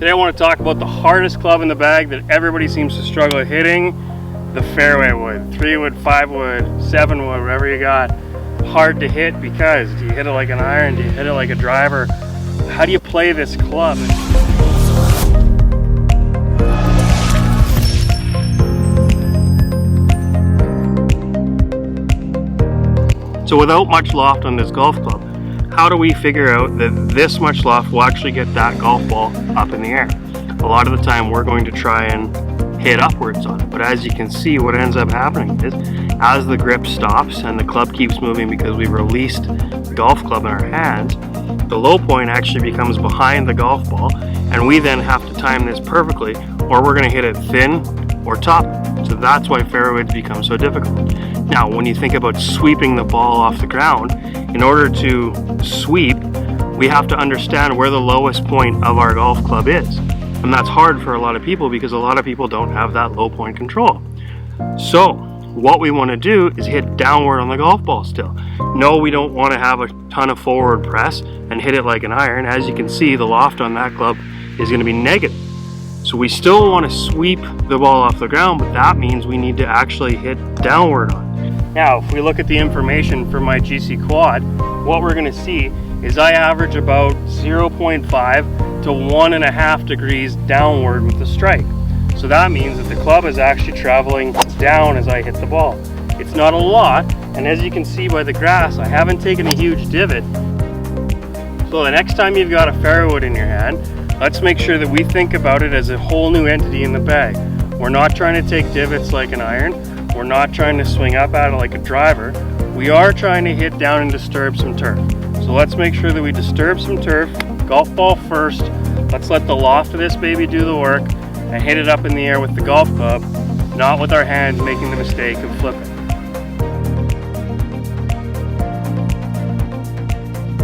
Today I want to talk about the hardest club in the bag that everybody seems to struggle hitting, the fairway wood. 3 wood, 5 wood, 7 wood, whatever you got. Hard to hit because do you hit it like an iron? Do you hit it like a driver? How do you play this club? So without much loft on this golf club, how do we figure out that this much loft will actually get that golf ball up in the air? A lot of the time we're going to try and hit upwards on it, but as you can see, what ends up happening is as the grip stops and the club keeps moving because we've released the golf club in our hands, the low point actually becomes behind the golf ball, and we then have to time this perfectly or we're going to hit it thin or top. So that's why fairways become so difficult. Now, when you think about sweeping the ball off the ground, in order to sweep, we have to understand where the lowest point of our golf club is. And that's hard for a lot of people because a lot of people don't have that low point control. So what we want to do is hit downward on the golf ball still. No, we don't want to have a ton of forward press and hit it like an iron. As you can see, the loft on that club is going to be negative. So we still want to sweep the ball off the ground, but that means we need to actually hit downward on it. Now, if we look at the information for my GC quad, what we're going to see is I average about 0.5 to 1.5 degrees downward with the strike. So that means that the club is actually traveling down as I hit the ball. It's not a lot, and as you can see by the grass, I haven't taken a huge divot. So the next time you've got a fairway wood in your hand, let's make sure that we think about it as a whole new entity in the bag. We're not trying to take divots like an iron. We're not trying to swing up at it like a driver. We are trying to hit down and disturb some turf. So let's make sure that we disturb some turf, golf ball first. Let's let the loft of this baby do the work and hit it up in the air with the golf club, not with our hands making the mistake of flipping.